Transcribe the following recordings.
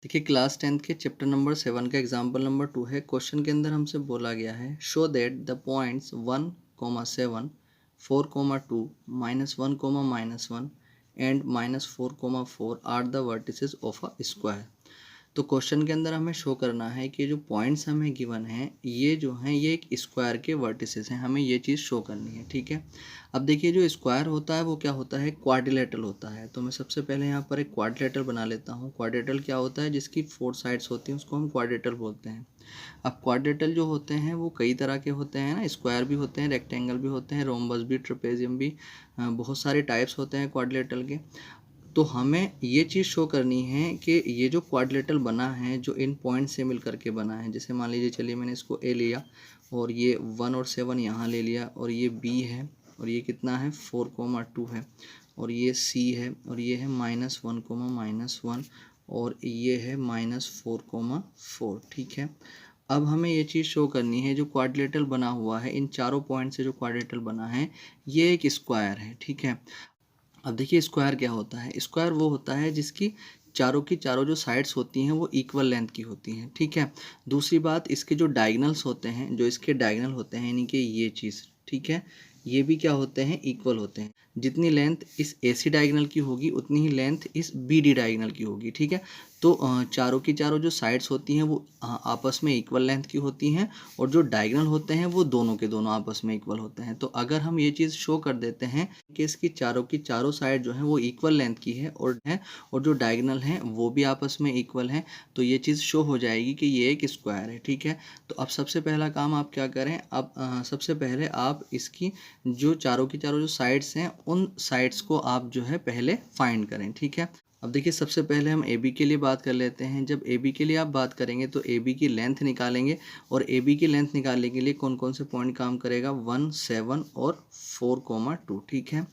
देखिए class 10th के chapter number 7 का एग्जाम्पल नंबर 2 है। क्वेश्चन के अंदर हमसे बोला गया है show that the points 1,7 4,2 -1,-1 and -4,4 are the vertices of a square. तो क्वेश्चन के अंदर हमें शो करना है कि जो पॉइंट्स हमें गिवन हैं ये जो हैं ये एक स्क्वायर के वर्टिसेस हैं, हमें ये चीज़ शो करनी है। ठीक है, अब देखिए जो स्क्वायर होता है वो क्या होता है, क्वाड्रिलेटरल होता है। तो मैं सबसे पहले यहाँ पर एक क्वाड्रिलेटरल बना लेता हूँ। क्वाड्रिलेटरल क्या होता है, जिसकी 4 साइड्स होती हैं उसको हम क्वाड्रिलेटरल बोलते हैं। अब क्वाड्रिलेटरल जो होते हैं वो कई तरह के होते हैं ना, स्क्वायर भी होते हैं, रेक्टेंगल भी होते हैं, रोम्बस भी, ट्रेपेजियम भी, बहुत सारे टाइप्स होते हैं क्वाड्रिलेटरल के। तो हमें ये चीज़ शो करनी है कि ये जो क्वाड्रिलेटरल बना है जो इन पॉइंट से मिल करके बना है, जैसे मान लीजिए चलिए मैंने इसको ए लिया और ये 1 और 7 यहाँ ले लिया और ये बी है और ये कितना है 4,2 है और ये सी है और ये है -1,-1 और ये है -4,4। ठीक है, अब हमें ये चीज़ शो करनी है जो क्वाड्रिलेटरल बना हुआ है इन चारों पॉइंट से जो क्वाड्रिलेटरल बना है ये एक स्क्वायर है। ठीक है, अब देखिए स्क्वायर क्या होता है, स्क्वायर वो होता है जिसकी चारों की चारों जो साइड्स होती हैं वो इक्वल लेंथ की होती हैं। ठीक है, दूसरी बात इसके जो डायगनल्स होते हैं, जो इसके डायगनल होते हैं यानी कि ये चीज़, ठीक है, ये भी क्या होते हैं, इक्वल होते हैं। जितनी लेंथ इस AC डायगनल की होगी उतनी ही लेंथ इस BD डायगनल की होगी। ठीक है, तो चारों की चारों जो साइड्स होती हैं वो आपस में इक्वल लेंथ की होती हैं और जो डायगनल होते हैं वो दोनों के दोनों आपस में इक्वल होते हैं। तो अगर हम ये चीज़ शो कर देते हैं कि इसकी चारों की चारों साइड जो है वो इक्वल लेंथ की है और जो डायगनल हैं वो भी आपस में इक्वल हैं, तो ये चीज़ शो हो जाएगी कि ये एक स्क्वायर है। ठीक है, तो अब सबसे पहला काम आप क्या करें, अब सबसे पहले आप इसकी जो चारों की चारों जो साइड्स हैं उन साइड्स को आप जो है पहले फाइंड करें। ठीक है, अब देखिए सबसे पहले हम AB के लिए बात कर लेते हैं। जब AB के लिए आप बात करेंगे तो AB की लेंथ निकालेंगे और AB की लेंथ निकालने के लिए कौन कौन से पॉइंट काम करेगा, 1, 7 और 4,2। ठीक है,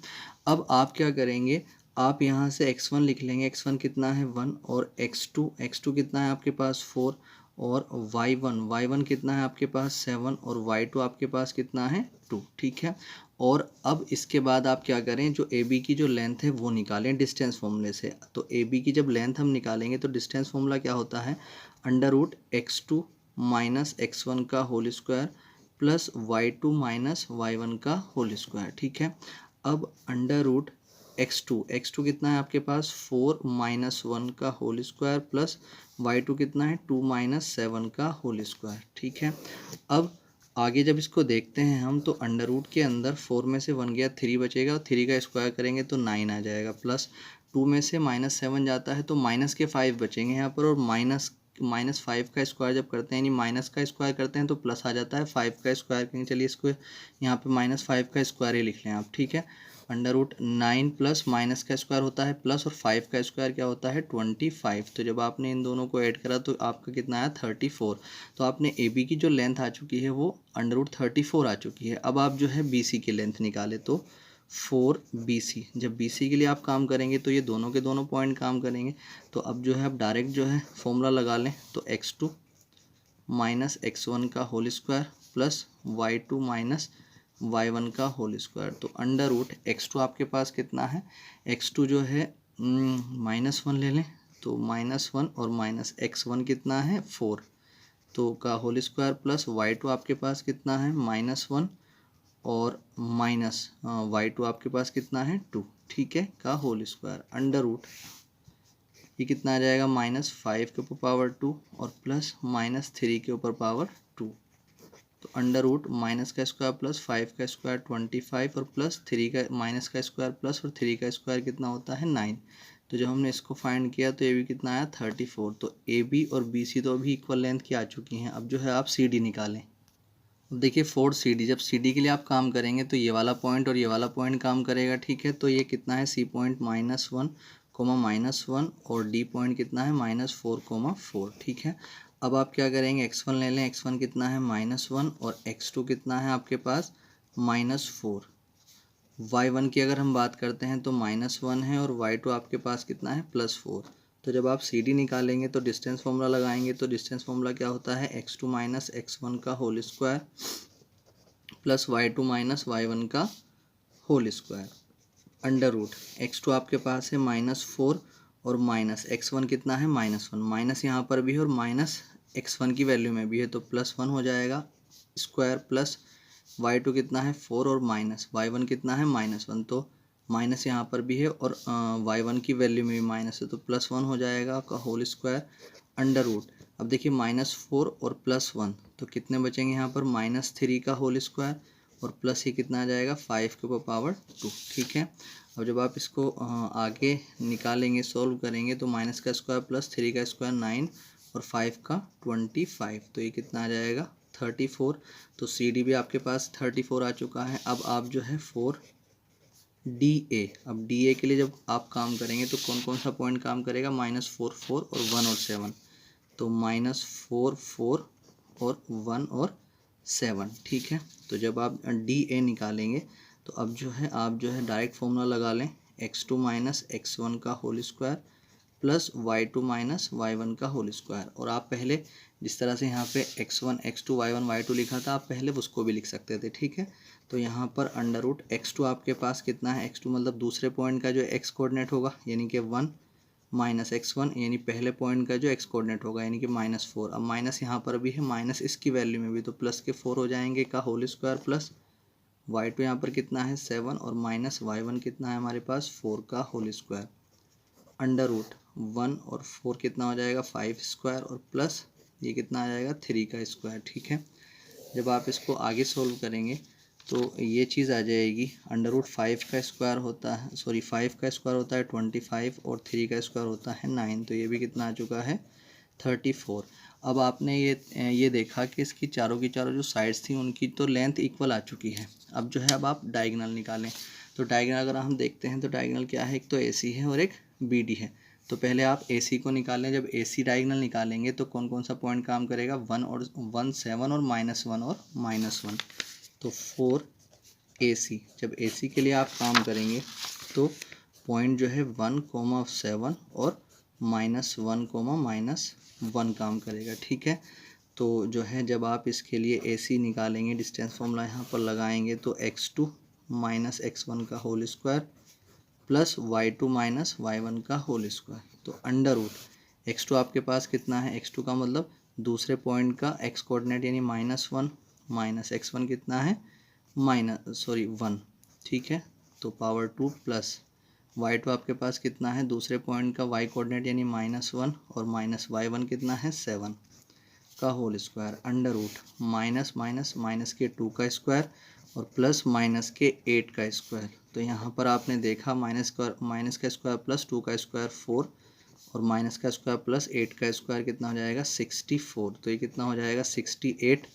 अब आप क्या करेंगे, आप यहाँ से x1 लिख लेंगे, x1 कितना है 1 और x2 कितना है आपके पास 4 और y1 कितना है आपके पास 7 और y2 आपके पास कितना है 2। ठीक है, और अब इसके बाद आप क्या करें, जो AB की जो लेंथ है वो निकालें डिस्टेंस फॉर्मूले से। तो AB की जब लेंथ हम निकालेंगे तो डिस्टेंस फॉर्मूला क्या होता है, √x2 माइनस x1 का whole square plus y2 minus y1 का होल स्क्वायर। ठीक है, अब x2 कितना है आपके पास 4 -1 का होल स्क्वायर प्लस y2 कितना है 2 -7 का होल स्क्वायर। ठीक है, अब आगे जब इसको देखते हैं हम तो अंडर रूट के अंदर 4 में से 1 गया 3 बचेगा और 3 का स्क्वायर करेंगे तो 9 आ जाएगा, प्लस 2 में से -7 जाता है तो माइनस के 5 बचेंगे यहाँ पर, और -5 का स्क्वायर जब करते हैं यानी माइनस का स्क्वायर करते हैं तो प्लस आ जाता है, 5 का स्क्वायर करेंगे, चलिए इसको यहाँ पे -5 का स्क्वायर ही लिख लें आप। ठीक है, √9 प्लस माइनस का स्क्वायर होता है प्लस और 5 का स्क्वायर क्या होता है 25। तो जब आपने इन दोनों को ऐड करा तो आपका कितना आया 34। तो आपने AB की जो लेंथ आ चुकी है वो √34 आ चुकी है। अब आप जो है BC की लेंथ निकाले तो 4BC, जब BC के लिए आप काम करेंगे तो ये दोनों के दोनों पॉइंट काम करेंगे। तो अब जो है आप डायरेक्ट जो है फॉर्मूला लगा लें, तो x2 माइनस x1 का whole square plus y2 minus y1 का होल स्क्वायर। तो √x2 आपके पास कितना है, x2 जो है -1 ले लें तो -1 और माइनस x1 कितना है 4 तो का होल स्क्वायर प्लस y2 आपके पास कितना है -1 और माइनस y2 आपके पास कितना है 2। ठीक है, का होल स्क्वायर अंडर रूट ये कितना आ जाएगा -5 के ऊपर पावर 2 और प्लस -3 के ऊपर पावर 2। तो अंडर रूट माइनस का स्क्वायर प्लस 5 का स्क्वायर 25 और प्लस 3 का माइनस का स्क्वायर प्लस और 3 का स्क्वायर कितना होता है 9। तो जब हमने इसको फाइंड किया तो AB कितना आया 34। तो AB और BC तो अभी इक्वल लेंथ की आ चुकी हैं। अब जो है आप CD निकालें। अब देखिए 4CD, जब CD के लिए आप काम करेंगे तो ये वाला पॉइंट और ये वाला पॉइंट काम करेगा। ठीक है, तो ये कितना है C पॉइंट -1, और D पॉइंट कितना है -4,4। ठीक है, अब आप क्या करेंगे, x1 ले लें, x1 कितना है -1 और x2 कितना है आपके पास -4। y1 की अगर हम बात करते हैं तो -1 है और y2 आपके पास कितना है +4। तो जब आप CD निकालेंगे तो डिस्टेंस फॉर्मूला लगाएंगे, तो डिस्टेंस फॉर्मूला क्या होता है x2 माइनस x1 का whole square plus y2 minus y1 का whole square under root x2 आपके पास है -4 और माइनस x1 कितना है -1, माइनस यहाँ पर भी है और माइनस x1 की वैल्यू में भी है, तो +1 हो जाएगा स्क्वायर, प्लस y2 कितना है 4 और माइनस y1 कितना है -1, तो माइनस यहाँ पर भी है और y1 की वैल्यू में भी माइनस है, तो +1 हो जाएगा आपका होल स्क्वायर अंडर रूट। अब देखिए -4 और +1 तो कितने बचेंगे यहाँ पर -3 का होल स्क्वायर और प्लस ये कितना आ जाएगा 5 के ऊपर पावर 2। ठीक है, अब जब आप इसको आगे निकालेंगे सॉल्व करेंगे तो माइनस का स्क्वायर प्लस 3 का स्क्वायर 9 और 5 का 25, तो ये कितना आ जाएगा 34। तो सी डी भी आपके पास 34 आ चुका है। अब आप जो है 4DA, अब DA के लिए जब आप काम करेंगे तो कौन कौन सा पॉइंट काम करेगा -4 4 और 1 और 7, तो -4 4 और 1 और 7। ठीक है, तो जब आप DA निकालेंगे तो अब जो है आप जो है डायरेक्ट फॉर्मूला लगा लें x2 माइनस x1 का whole square plus y2 minus y1 का होल स्क्वायर। और आप पहले जिस तरह से यहाँ पे x1 x2 y1 y2 लिखा था आप पहले उसको भी लिख सकते थे। ठीक है, तो यहाँ पर अंडर रूट x2 आपके पास कितना है, x2 मतलब दूसरे पॉइंट का जो x कोऑर्डिनेट होगा यानी कि 1 माइनस x1 यानी पहले पॉइंट का जो x कोऑर्डिनेट होगा यानी कि -4। अब माइनस यहाँ पर भी है, माइनस इसकी वैल्यू में भी, तो प्लस के 4 हो जाएंगे का होल स्क्वायर प्लस y2 यहाँ पर कितना है 7 और माइनस y1 कितना है हमारे पास 4 का होल स्क्वायर अंडर रूट 1 और 4 कितना हो जाएगा 5 स्क्वायर और प्लस ये कितना आ जाएगा 3 का स्क्वायर। ठीक है, जब आप इसको आगे सोल्व करेंगे तो ये चीज़ आ जाएगी अंडर रूट 5 का स्क्वायर होता है 5 का स्क्वायर होता है 25 और 3 का स्क्वायर होता है 9, तो ये भी कितना आ चुका है 34। अब आपने ये देखा कि इसकी चारों की चारों जो साइड्स थी उनकी तो लेंथ इक्वल आ चुकी है। अब जो है अब आप डायगोनल निकालें, तो डायगोनल अगर हम देखते हैं तो डायगोनल क्या है, एक तो AC है और एक BD है। तो पहले आप AC को निकालें, जब AC डायगोनल निकालेंगे तो कौन कौन सा पॉइंट काम करेगा 1 और 1 7 और -1 और -1, तो 4AC। जब AC के लिए आप काम करेंगे तो पॉइंट जो है 1 7 और -1 -1 काम करेगा। ठीक है, तो जो है जब आप इसके लिए AC निकालेंगे डिस्टेंस फॉर्मूला यहाँ पर लगाएंगे तो x2 माइनस x1 का whole square plus y2 minus y1 का होल स्क्वायर, तो अंडर रूट x2 आपके पास कितना है, x2 का मतलब दूसरे पॉइंट का x कोऑर्डिनेट यानी -1 माइनस x1 कितना है 1। ठीक है, तो पावर 2 प्लस y2 आपके पास कितना है दूसरे पॉइंट का y कोऑर्डिनेट यानी -1 और माइनस y1 कितना है 7 का whole square under root minus के 2 का स्क्वायर और प्लस माइनस के 8 का स्क्वायर। तो यहाँ पर आपने देखा माइनस का स्क्वायर प्लस 2 का स्क्वायर 4 और माइनस का स्क्वायर प्लस 8 का स्क्वायर कितना हो जाएगा 64, तो ये कितना हो जाएगा 68।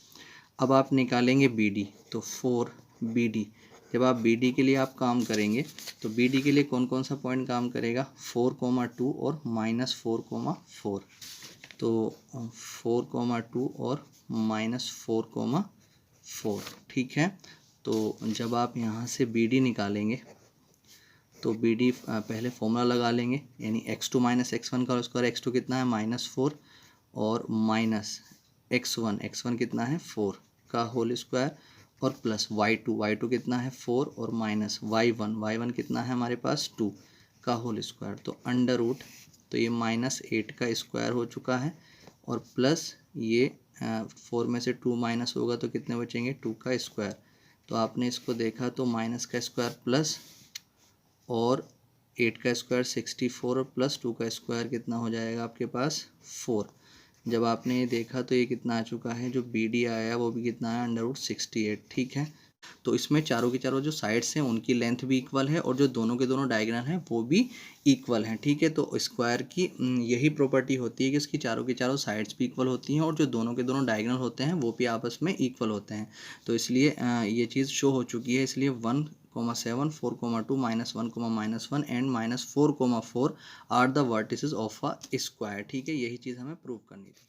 अब आप निकालेंगे BD, तो 4BD। जब आप BD के लिए आप काम करेंगे तो BD के लिए कौन कौन सा पॉइंट काम करेगा 4,2 और -4,4, तो 4,2 और -4,4। ठीक है, तो जब आप यहाँ से BD निकालेंगे तो BD पहले फॉर्मूला लगा लेंगे यानी x2 माइनस x1 का स्क्वायर, x2 कितना है -4 और माइनस x1 कितना है 4 का होल स्क्वायर और प्लस y2 कितना है 4 और माइनस y1 कितना है हमारे पास 2 का होल स्क्वायर, तो अंडर रूट, तो ये -8 का स्क्वायर हो चुका है और प्लस ये 4 में से 2 माइनस होगा तो कितने बचेंगे 2 का स्क्वायर। तो आपने इसको देखा तो माइनस का स्क्वायर प्लस और 8 का स्क्वायर 64 और प्लस 2 का स्क्वायर कितना हो जाएगा आपके पास 4। जब आपने ये देखा तो ये कितना आ चुका है, जो BD आया वो भी कितना है अंडर रूट 68। ठीक है, तो इसमें चारों की चारों जो साइड्स हैं उनकी लेंथ भी इक्वल है और जो दोनों के दोनों डायगोनल हैं वो भी इक्वल हैं। ठीक है, तो स्क्वायर की यही प्रॉपर्टी होती है कि इसकी चारों की चारों साइड्स भी इक्वल होती हैं और जो दोनों के दोनों डायगोनल होते हैं वो भी आपस में इक्वल होते हैं। तो इसलिए ये चीज़ शो हो चुकी है, इसलिए 1,7 4,2 -1, -1 and -4,4 are the vertices of a square. ठीक है, यही चीज़ हमें प्रूव करनी थी।